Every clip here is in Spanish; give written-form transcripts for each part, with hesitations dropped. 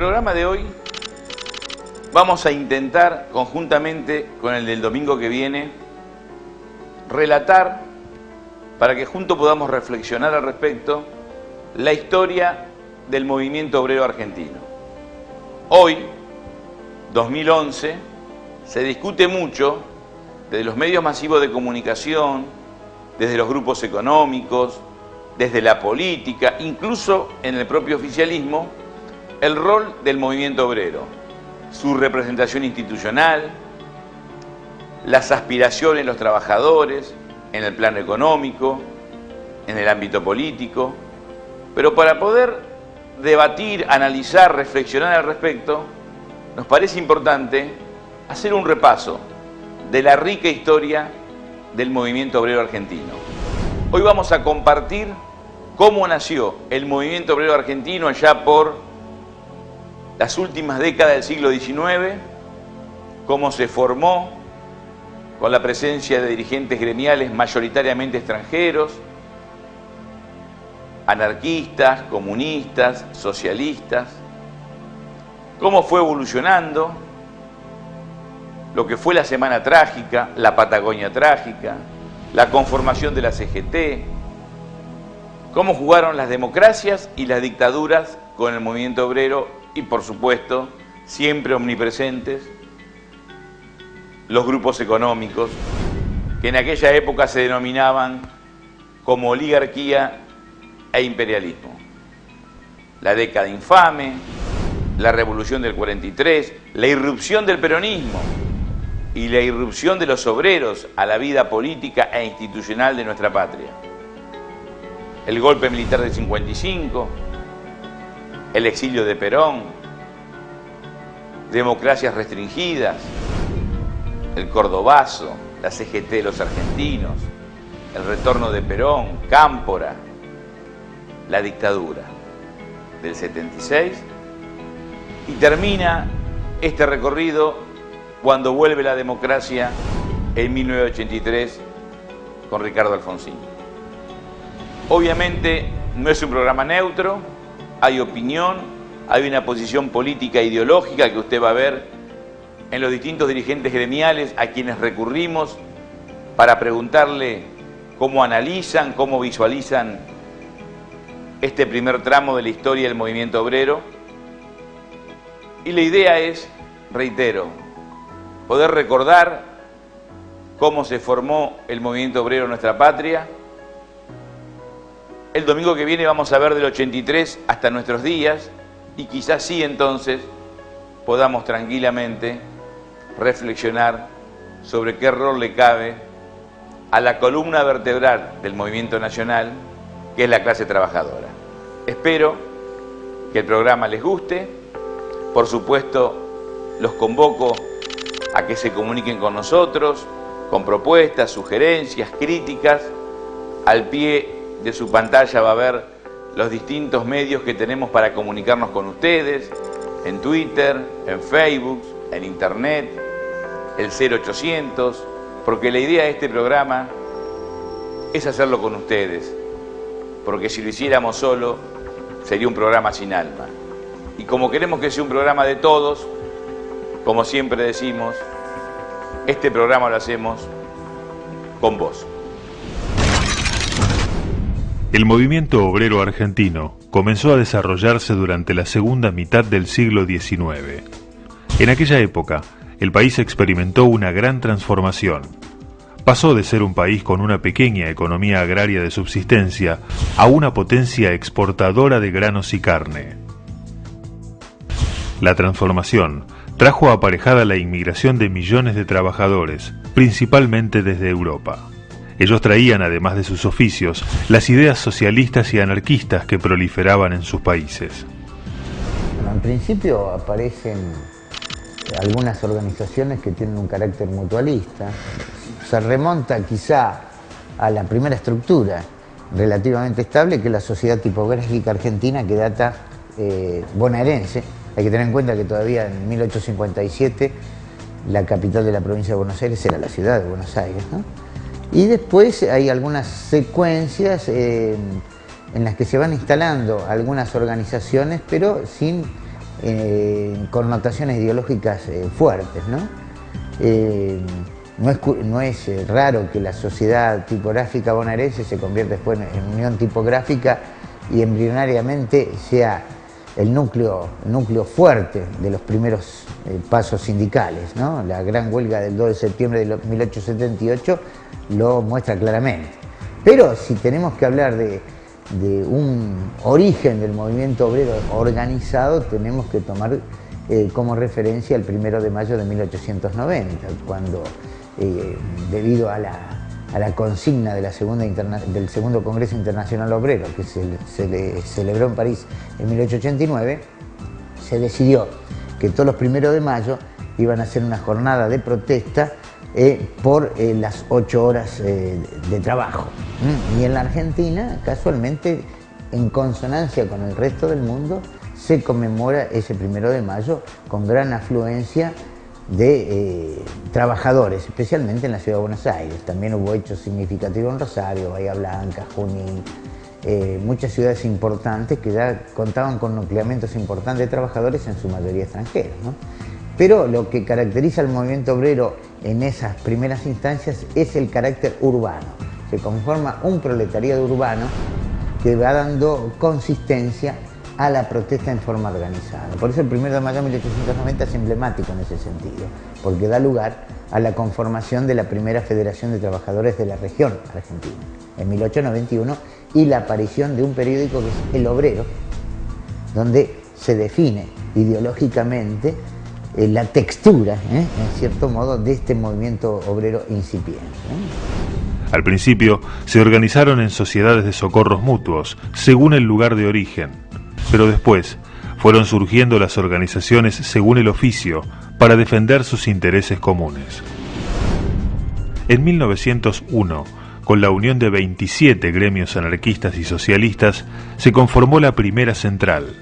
programa de hoy vamos a intentar, conjuntamente con el del domingo que viene, relatar, para que juntos podamos reflexionar al respecto, la historia del movimiento obrero argentino. Hoy, 2011, se discute mucho desde los medios masivos de comunicación, desde los grupos económicos, desde la política, incluso en el propio oficialismo, el rol del movimiento obrero, su representación institucional, las aspiraciones de los trabajadores en el plano económico, en el ámbito político. Pero para poder debatir, analizar, reflexionar al respecto, nos parece importante hacer un repaso de la rica historia del movimiento obrero argentino. Hoy vamos a compartir cómo nació el movimiento obrero argentino allá por las últimas décadas del siglo XIX, cómo se formó con la presencia de dirigentes gremiales mayoritariamente extranjeros, anarquistas, comunistas, socialistas, cómo fue evolucionando lo que fue la Semana Trágica, la Patagonia Trágica, la conformación de la CGT, cómo jugaron las democracias y las dictaduras con el movimiento obrero y, por supuesto, siempre omnipresentes, los grupos económicos, que en aquella época se denominaban como oligarquía e imperialismo. La década infame, la revolución del 43, la irrupción del peronismo y la irrupción de los obreros a la vida política e institucional de nuestra patria. El golpe militar del 55, el exilio de Perón, democracias restringidas, el cordobazo, la CGT de los argentinos, el retorno de Perón, Cámpora, la dictadura del 76, y termina este recorrido cuando vuelve la democracia en 1983 con Ricardo Alfonsín. Obviamente no es un programa neutro, hay opinión, hay una posición política e ideológica que usted va a ver en los distintos dirigentes gremiales a quienes recurrimos para preguntarle cómo analizan, cómo visualizan este primer tramo de la historia del movimiento obrero. Y la idea es, reitero, poder recordar cómo se formó el movimiento obrero en nuestra patria. El domingo que viene vamos a ver del 83 hasta nuestros días y quizás sí entonces podamos tranquilamente reflexionar sobre qué rol le cabe a la columna vertebral del movimiento nacional, que es la clase trabajadora. Espero que el programa les guste. Por supuesto, los convoco a que se comuniquen con nosotros, con propuestas, sugerencias, críticas. Al pie de su pantalla va a ver los distintos medios que tenemos para comunicarnos con ustedes, en Twitter, en Facebook, en Internet, el 0800, porque la idea de este programa es hacerlo con ustedes, porque si lo hiciéramos solo, sería un programa sin alma. Y como queremos que sea un programa de todos, como siempre decimos, este programa lo hacemos con vos. El movimiento obrero argentino comenzó a desarrollarse durante la segunda mitad del siglo XIX. En aquella época, el país experimentó una gran transformación. Pasó de ser un país con una pequeña economía agraria de subsistencia a una potencia exportadora de granos y carne. La transformación trajo aparejada la inmigración de millones de trabajadores, principalmente desde Europa. Ellos traían, además de sus oficios, las ideas socialistas y anarquistas que proliferaban en sus países. Bueno, en principio aparecen algunas organizaciones que tienen un carácter mutualista. Se remonta quizá a la primera estructura relativamente estable, que es la Sociedad Tipográfica Argentina, que data bonaerense. Hay que tener en cuenta que todavía en 1857 la capital de la provincia de Buenos Aires era la ciudad de Buenos Aires, ¿no? Y después hay algunas secuencias en las que se van instalando algunas organizaciones, pero sin connotaciones ideológicas fuertes, ¿no? No es raro que la sociedad tipográfica bonaerense se convierta después en Unión Tipográfica y embrionariamente sea el núcleo fuerte de los primeros pasos sindicales, ¿no? La gran huelga del 2 de septiembre de 1878 lo muestra claramente. Pero si tenemos que hablar de un origen del movimiento obrero organizado, tenemos que tomar como referencia el 1 de mayo de 1890, cuando debido a la consigna de del segundo Congreso Internacional Obrero, que se celebró en París en 1889, se decidió que todos los 1 de mayo iban a hacer una jornada de protesta por las 8 horas de trabajo. Y en la Argentina, casualmente, en consonancia con el resto del mundo, se conmemora ese 1 de mayo con gran afluencia de trabajadores, especialmente en la ciudad de Buenos Aires. También hubo hechos significativos en Rosario, Bahía Blanca, Junín, muchas ciudades importantes que ya contaban con nucleamientos importantes de trabajadores, en su mayoría extranjeros, ¿no? Pero lo que caracteriza al movimiento obrero en esas primeras instancias es el carácter urbano. Se conforma un proletariado urbano que va dando consistencia a la protesta en forma organizada. Por eso el 1 de mayo de 1890 es emblemático en ese sentido, porque da lugar a la conformación de la primera Federación de Trabajadores de la región argentina, en 1891, y la aparición de un periódico que es El Obrero, donde se define ideológicamente la textura, en cierto modo, de este movimiento obrero incipiente. Al principio se organizaron en sociedades de socorros mutuos, según el lugar de origen, pero después fueron surgiendo las organizaciones según el oficio para defender sus intereses comunes. En 1901, con la unión de 27 gremios anarquistas y socialistas, se conformó la primera central,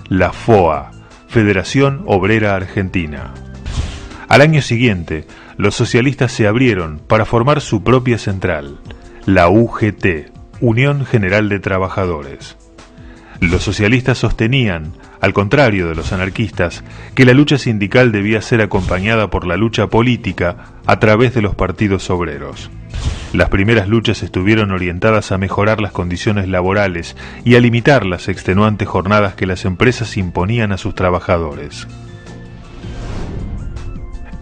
la FOA, Federación Obrera Argentina. Al año siguiente, los socialistas se abrieron para formar su propia central, la UGT, Unión General de Trabajadores. Los socialistas sostenían, al contrario de los anarquistas, que la lucha sindical debía ser acompañada por la lucha política a través de los partidos obreros. Las primeras luchas estuvieron orientadas a mejorar las condiciones laborales y a limitar las extenuantes jornadas que las empresas imponían a sus trabajadores.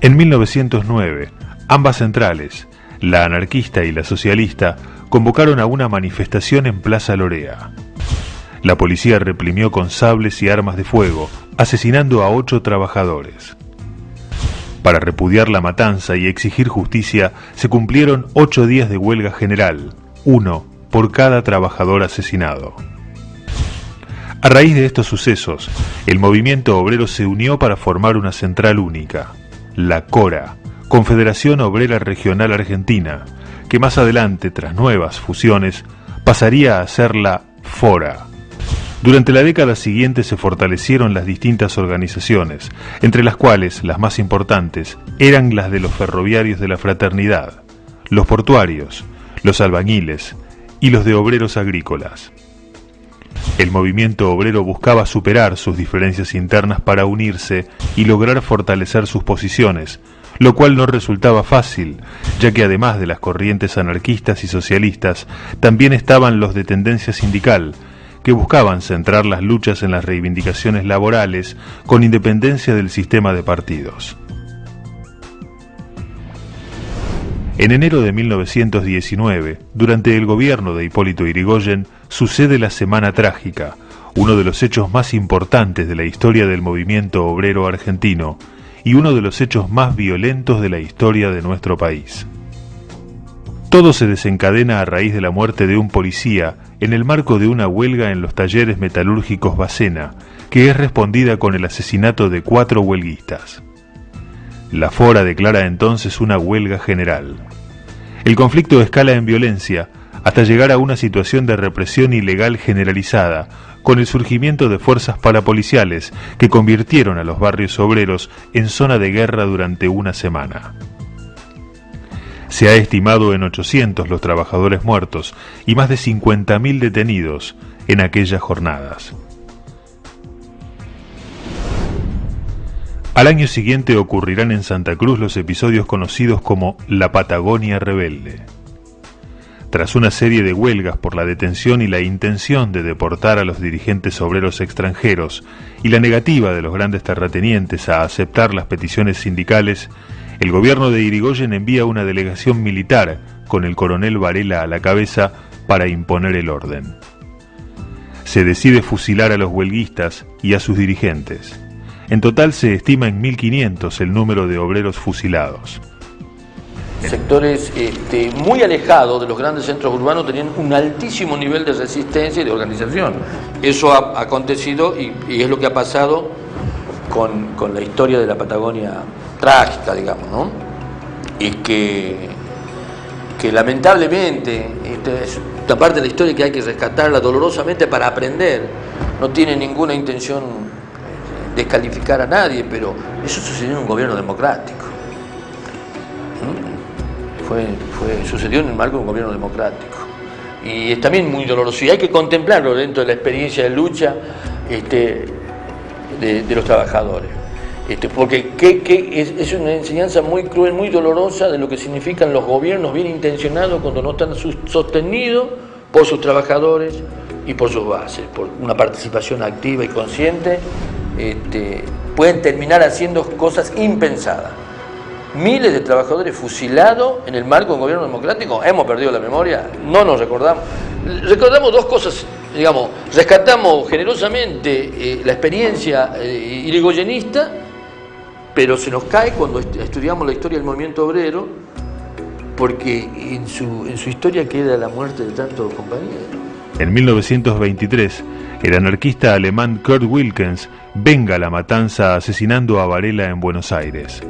En 1909, ambas centrales, la anarquista y la socialista, convocaron a una manifestación en Plaza Lorea. La policía reprimió con sables y armas de fuego, asesinando a 8 trabajadores. Para repudiar la matanza y exigir justicia, se cumplieron 8 días de huelga general, 1 por cada trabajador asesinado. A raíz de estos sucesos, el movimiento obrero se unió para formar una central única, la CORA, Confederación Obrera Regional Argentina, que más adelante, tras nuevas fusiones, pasaría a ser la FORA. Durante la década siguiente se fortalecieron las distintas organizaciones, entre las cuales las más importantes eran las de los ferroviarios de la Fraternidad, los portuarios, los albañiles y los de obreros agrícolas. El movimiento obrero buscaba superar sus diferencias internas para unirse y lograr fortalecer sus posiciones, lo cual no resultaba fácil, ya que además de las corrientes anarquistas y socialistas, también estaban los de tendencia sindical, que buscaban centrar las luchas en las reivindicaciones laborales con independencia del sistema de partidos. En enero de 1919, durante el gobierno de Hipólito Yrigoyen, sucede la Semana Trágica, uno de los hechos más importantes de la historia del movimiento obrero argentino y uno de los hechos más violentos de la historia de nuestro país. Todo se desencadena a raíz de la muerte de un policía en el marco de una huelga en los talleres metalúrgicos Bacena, que es respondida con el asesinato de 4 huelguistas. La FORA declara entonces una huelga general. El conflicto escala en violencia hasta llegar a una situación de represión ilegal generalizada, con el surgimiento de fuerzas parapoliciales que convirtieron a los barrios obreros en zona de guerra durante una semana. Se ha estimado en 800 los trabajadores muertos y más de 50.000 detenidos en aquellas jornadas. Al año siguiente ocurrirán en Santa Cruz los episodios conocidos como la Patagonia Rebelde. Tras una serie de huelgas por la detención y la intención de deportar a los dirigentes obreros extranjeros y la negativa de los grandes terratenientes a aceptar las peticiones sindicales, el gobierno de Irigoyen envía una delegación militar con el coronel Varela a la cabeza para imponer el orden. Se decide fusilar a los huelguistas y a sus dirigentes. En total se estima en 1.500 el número de obreros fusilados. Sectores muy alejados de los grandes centros urbanos tenían un altísimo nivel de resistencia y de organización. Eso ha acontecido y es lo que ha pasado con la historia de la Patagonia trágica, digamos, ¿no? Y que lamentablemente, es una parte de la historia que hay que rescatarla dolorosamente para aprender. No tiene ninguna intención descalificar a nadie, pero eso sucedió en un gobierno democrático. Sucedió en el marco de un gobierno democrático. Y es también muy doloroso. Y hay que contemplarlo dentro de la experiencia de lucha de los trabajadores. Porque es una enseñanza muy cruel, muy dolorosa de lo que significan los gobiernos bien intencionados cuando no están sostenidos por sus trabajadores y por sus bases, por una participación activa y consciente. Pueden terminar haciendo cosas impensadas. Miles de trabajadores fusilados en el marco de un gobierno democrático. Hemos perdido la memoria, no nos recordamos. Recordamos dos cosas, digamos, rescatamos generosamente la experiencia irigoyenista, pero se nos cae cuando estudiamos la historia del movimiento obrero, porque en su historia queda la muerte de tantos compañeros. En 1923, el anarquista alemán Kurt Wilkens venga la matanza asesinando a Varela en Buenos Aires.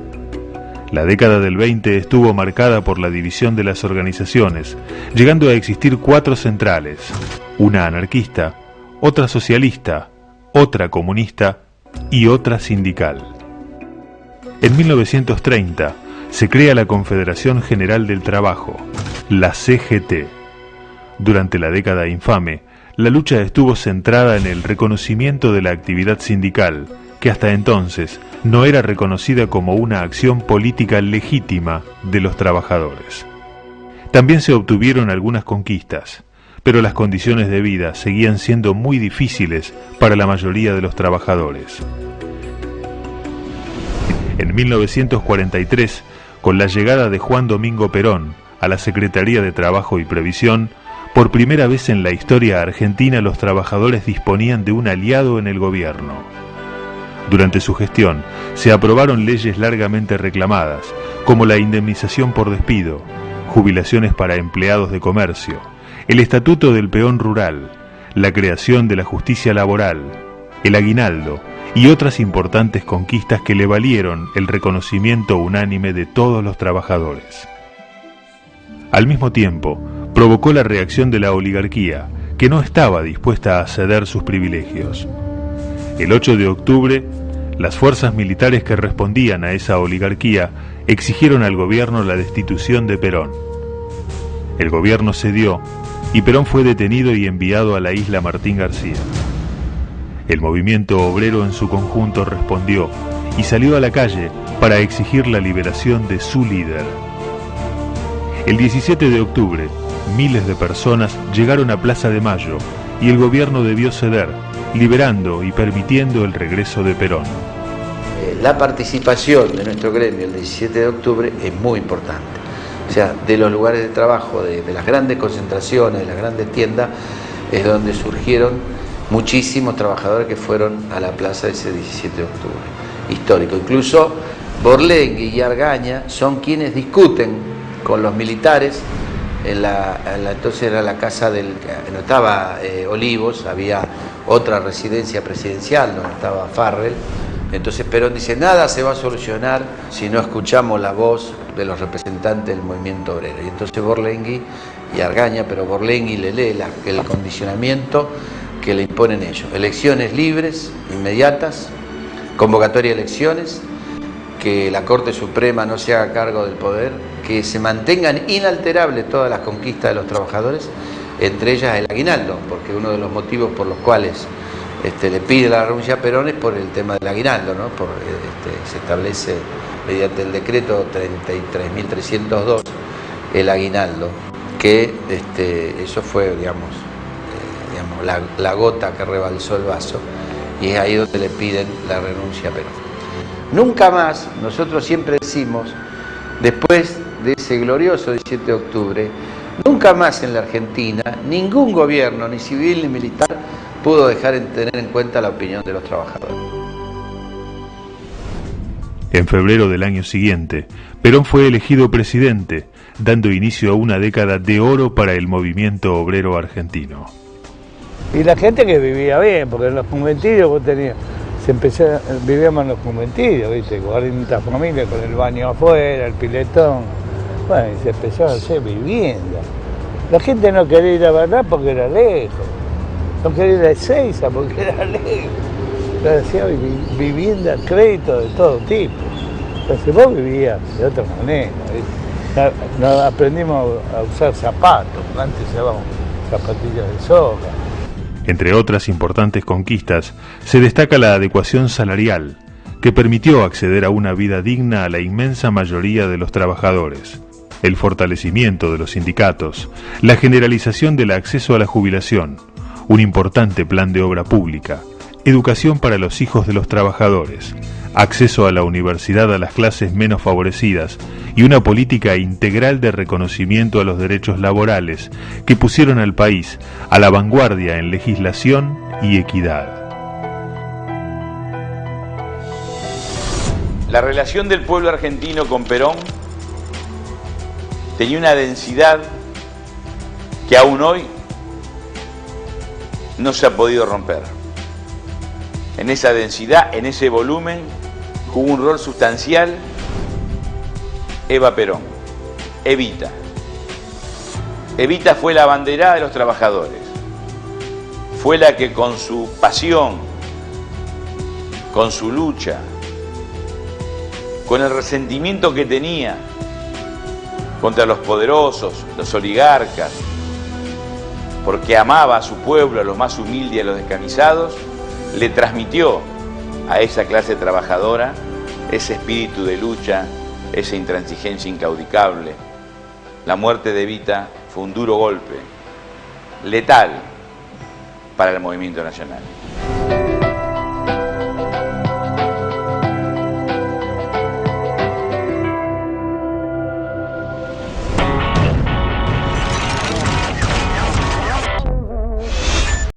La década del 20 estuvo marcada por la división de las organizaciones, llegando a existir 4 centrales, una anarquista, otra socialista, otra comunista y otra sindical. En 1930 se crea la Confederación General del Trabajo, la CGT. Durante la década infame, la lucha estuvo centrada en el reconocimiento de la actividad sindical, que hasta entonces no era reconocida como una acción política legítima de los trabajadores. También se obtuvieron algunas conquistas, pero las condiciones de vida seguían siendo muy difíciles para la mayoría de los trabajadores. En 1943, con la llegada de Juan Domingo Perón a la Secretaría de Trabajo y Previsión, por primera vez en la historia argentina los trabajadores disponían de un aliado en el gobierno. Durante su gestión se aprobaron leyes largamente reclamadas, como la indemnización por despido, jubilaciones para empleados de comercio, el Estatuto del Peón Rural, la creación de la justicia laboral, el aguinaldo y otras importantes conquistas que le valieron el reconocimiento unánime de todos los trabajadores. Al mismo tiempo, provocó la reacción de la oligarquía, que no estaba dispuesta a ceder sus privilegios. El 8 de octubre, las fuerzas militares que respondían a esa oligarquía exigieron al gobierno la destitución de Perón. El gobierno cedió y Perón fue detenido y enviado a la isla Martín García. El movimiento obrero en su conjunto respondió y salió a la calle para exigir la liberación de su líder. El 17 de octubre, miles de personas llegaron a Plaza de Mayo y el gobierno debió ceder, liberando y permitiendo el regreso de Perón. La participación de nuestro gremio el 17 de octubre es muy importante. O sea, de los lugares de trabajo, de las grandes concentraciones, de las grandes tiendas, es donde surgieron muchísimos trabajadores que fueron a la plaza ese 17 de octubre, histórico. Incluso Borlengui y Argaña son quienes discuten con los militares. Entonces era la casa no estaba Olivos, había otra residencia presidencial donde estaba Farrell. Entonces Perón dice, nada se va a solucionar si no escuchamos la voz de los representantes del movimiento obrero. Y entonces Borlengui y Argaña, pero Borlengui le lee el condicionamiento que le imponen ellos. Elecciones libres, inmediatas, convocatoria de elecciones, que la Corte Suprema no se haga cargo del poder, que se mantengan inalterables todas las conquistas de los trabajadores, entre ellas el aguinaldo, porque uno de los motivos por los cuales le pide la renuncia a Perón es por el tema del aguinaldo, ¿no? Se establece mediante el decreto 33.302 el aguinaldo, que eso fue, digamos, la gota que rebalsó el vaso, y es ahí donde le piden la renuncia a Perón. Nunca más, nosotros siempre decimos, después de ese glorioso 17 de octubre, nunca más en la Argentina ningún gobierno, ni civil ni militar, pudo dejar de tener en cuenta la opinión de los trabajadores. En febrero del año siguiente, Perón fue elegido presidente, dando inicio a una década de oro para el movimiento obrero argentino. Y la gente que vivía bien, porque en los conventillos vos tenías, vivíamos en los conventillos, ¿viste? 40 familias con el baño afuera, el piletón. Bueno, y se empezó a hacer vivienda. La gente no quería ir a Bernal porque era lejos. No quería ir a Ezeiza porque era lejos. Entonces hacía vivienda, crédito de todo tipo. Entonces vos vivías de otra manera, ¿viste? Nos aprendimos a usar zapatos. Antes usábamos zapatillas de soga. Entre otras importantes conquistas, se destaca la adecuación salarial, que permitió acceder a una vida digna a la inmensa mayoría de los trabajadores, el fortalecimiento de los sindicatos, la generalización del acceso a la jubilación, un importante plan de obra pública, educación para los hijos de los trabajadores, acceso a la universidad a las clases menos favorecidas y una política integral de reconocimiento a los derechos laborales que pusieron al país a la vanguardia en legislación y equidad. La relación del pueblo argentino con Perón tenía una densidad que aún hoy no se ha podido romper. En esa densidad, en ese volumen, jugó un rol sustancial Eva Perón, Evita. Evita fue la abanderada de los trabajadores. Fue la que con su pasión, con su lucha, con el resentimiento que tenía contra los poderosos, los oligarcas, porque amaba a su pueblo, a los más humildes y a los descamisados, le transmitió a esa clase trabajadora ese espíritu de lucha, esa intransigencia incaudicable. La muerte de Evita fue un duro golpe, letal para el movimiento nacional.